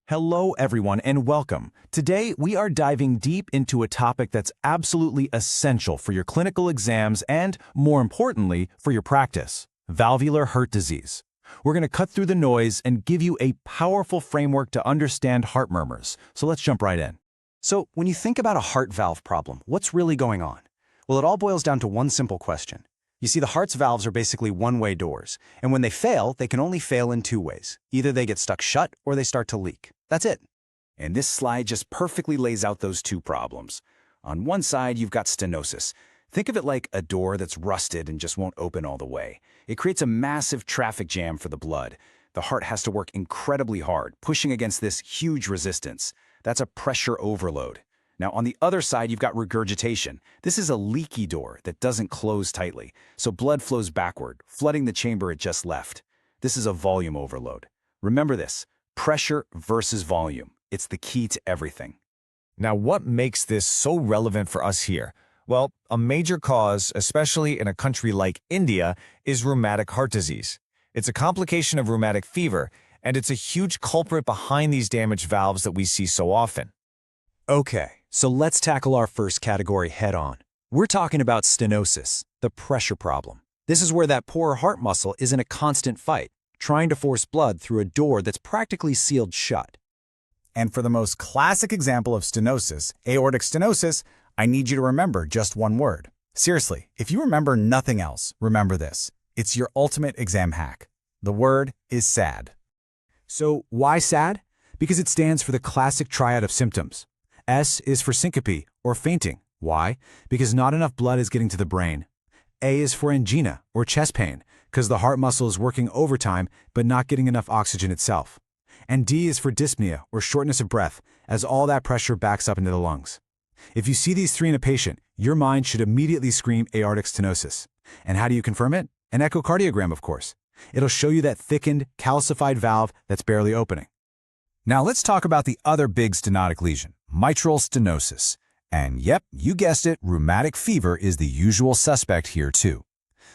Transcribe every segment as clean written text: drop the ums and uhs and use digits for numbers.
Hello, everyone, and welcome. Today, we are diving deep into a topic that's absolutely essential for your clinical exams and, more importantly, for your practice: valvular heart disease. We're going to cut through the noise and give you a powerful framework to understand heart murmurs. So let's jump right in. So, when you think about a heart valve problem, what's really going on? Well, it all boils down to one simple question. You see, the heart's valves are basically one-way doors, and when they fail, they can only fail in two ways. Either they get stuck shut or they start to leak. That's it. And this slide just perfectly lays out those two problems. On one side, you've got stenosis. Think of it like a door that's rusted and just won't open all the way. It creates a massive traffic jam for the blood. The heart has to work incredibly hard, pushing against this huge resistance. That's a pressure overload. Now, on the other side, you've got regurgitation. This is a leaky door that doesn't close tightly, so blood flows backward, flooding the chamber it just left. This is a volume overload. Remember this: pressure versus volume. It's the key to everything. Now, what makes this so relevant for us here? Well, a major cause, especially in a country like India, is rheumatic heart disease. It's a complication of rheumatic fever, and it's a huge culprit behind these damaged valves that we see so often. Okay, so let's tackle our first category head-on. We're talking about stenosis, the pressure problem. This is where that poor heart muscle is in a constant fight, trying to force blood through a door that's practically sealed shut. And for the most classic example of stenosis, aortic stenosis, I need you to remember just one word. Seriously, if you remember nothing else, remember this. It's your ultimate exam hack. The word is SAD. So why SAD? Because it stands for the classic triad of symptoms. S is for syncope or fainting. Why? Because not enough blood is getting to the brain. A is for angina or chest pain, because the heart muscle is working overtime but not getting enough oxygen itself. And D is for dyspnea or shortness of breath, as all that pressure backs up into the lungs. If you see these three in a patient, your mind should immediately scream aortic stenosis. And how do you confirm it? An echocardiogram, of course. It'll show you that thickened, calcified valve that's barely opening. Now let's talk about the other big stenotic lesion, mitral stenosis. And yep, you guessed it, rheumatic fever is the usual suspect here too.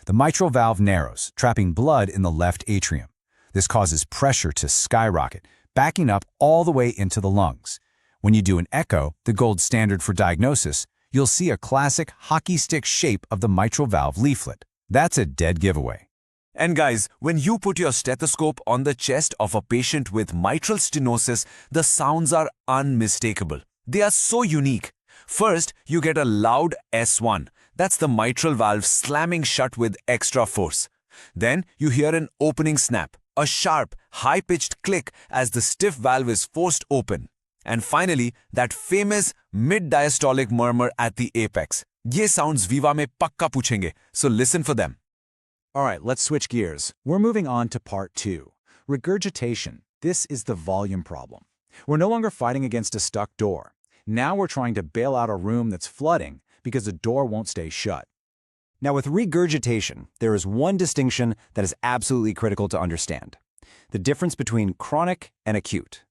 The mitral valve narrows, trapping blood in the left atrium. This causes pressure to skyrocket, backing up all the way into the lungs. When you do an echo, the gold standard for diagnosis, you'll see a classic hockey stick shape of the mitral valve leaflet. That's a dead giveaway. And guys, when you put your stethoscope on the chest of a patient with mitral stenosis, the sounds are unmistakable. They are so unique. First, you get a loud S1. That's the mitral valve slamming shut with extra force. Then, you hear an opening snap, a sharp, high-pitched click as the stiff valve is forced open. And finally, that famous mid-diastolic murmur at the apex. Ye sounds Viva mein pakka puchenge, so listen for them. All right, let's switch gears. We're moving on to part 2, regurgitation. This is the volume problem. We're no longer fighting against a stuck door. Now we're trying to bail out a room that's flooding because the door won't stay shut. Now, with regurgitation, there is one distinction that is absolutely critical to understand: the difference between chronic and acute.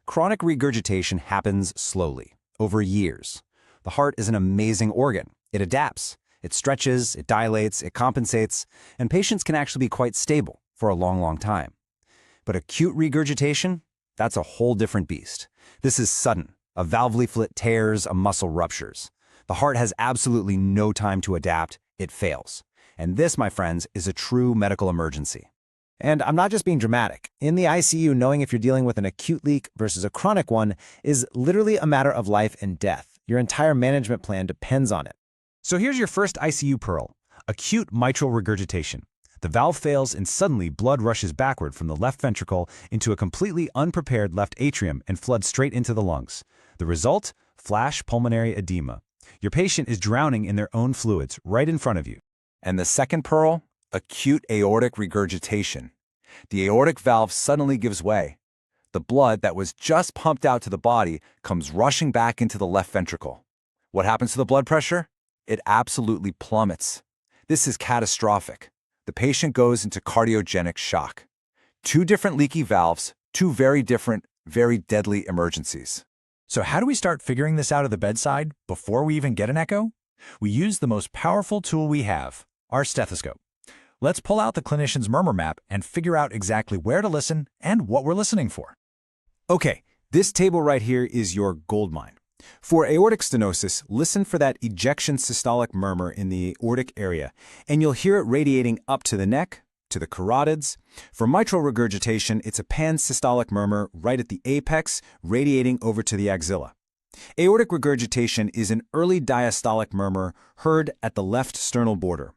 Chronic regurgitation happens slowly, over years. The heart is an amazing organ. It adapts. It stretches, it dilates, it compensates, and patients can actually be quite stable for a long, long time. But acute regurgitation, that's a whole different beast. This is sudden. A valve leaflet tears, a muscle ruptures. The heart has absolutely no time to adapt. It fails. And this, my friends, is a true medical emergency. And I'm not just being dramatic. In the ICU, knowing if you're dealing with an acute leak versus a chronic one is literally a matter of life and death. Your entire management plan depends on it. So here's your first ICU pearl: acute mitral regurgitation. The valve fails and suddenly blood rushes backward from the left ventricle into a completely unprepared left atrium and floods straight into the lungs. The result? Flash pulmonary edema. Your patient is drowning in their own fluids right in front of you. And the second pearl? Acute aortic regurgitation. The aortic valve suddenly gives way. The blood that was just pumped out to the body comes rushing back into the left ventricle. What happens to the blood pressure? It absolutely plummets. This is catastrophic. The patient goes into cardiogenic shock. Two different leaky valves, two very different, very deadly emergencies. So how do we start figuring this out at the bedside before we even get an echo? We use the most powerful tool we have, our stethoscope. Let's pull out the clinician's murmur map and figure out exactly where to listen and what we're listening for. Okay, This table right here is your goldmine. For aortic stenosis, listen for that ejection systolic murmur in the aortic area, and you'll hear it radiating up to the neck, to the carotids. For mitral regurgitation, it's a pansystolic murmur right at the apex, radiating over to the axilla. Aortic regurgitation is an early diastolic murmur heard at the left sternal border.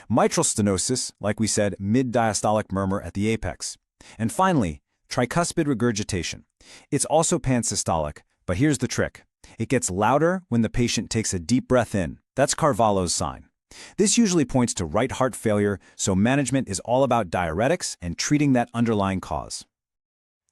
Mitral stenosis, like we said, mid-diastolic murmur at the apex. And finally, tricuspid regurgitation. It's also pansystolic, but here's the trick. It gets louder when the patient takes a deep breath in. That's Carvalho's sign. This usually points to right heart failure, so management is all about diuretics and treating that underlying cause.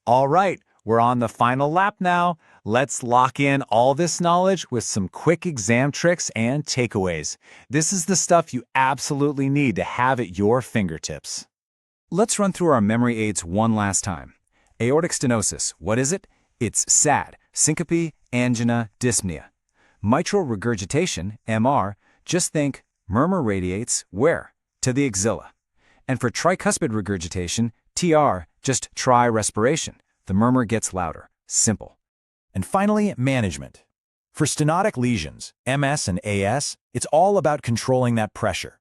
All right, we're on the final lap now. Let's lock in all this knowledge with some quick exam tricks and takeaways. This is the stuff you absolutely need to have at your fingertips. Let's run through our memory aids one last time. Aortic stenosis, what is it? It's SAD, syncope, angina, dyspnea. Mitral regurgitation, MR, just think murmur radiates where? To the axilla. And for tricuspid regurgitation, TR, just try respiration. The murmur gets louder. Simple. And finally, management. For stenotic lesions, MS and AS, it's all about controlling that pressure.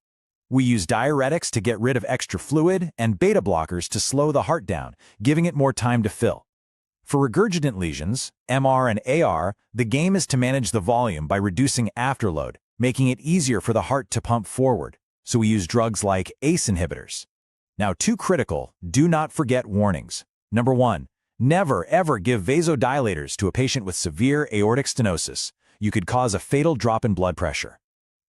We use diuretics to get rid of extra fluid and beta blockers to slow the heart down, giving it more time to fill. For regurgitant lesions, MR and AR, the game is to manage the volume by reducing afterload, making it easier for the heart to pump forward, so we use drugs like ACE inhibitors. Now, too critical, do not forget warnings. Number 1, never ever give vasodilators to a patient with severe aortic stenosis. You could cause a fatal drop in blood pressure.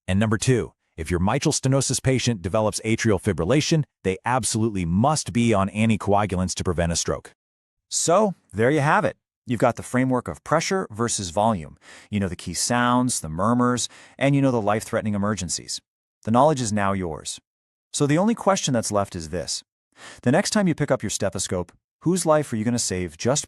And number 2, if your mitral stenosis patient develops atrial fibrillation, they absolutely must be on anticoagulants to prevent a stroke. So, there you have it. You've got the framework of pressure versus volume. You know the key sounds, the murmurs, and you know the life-threatening emergencies. The knowledge is now yours. So the only question that's left is this. The next time you pick up your stethoscope, whose life are you going to save just by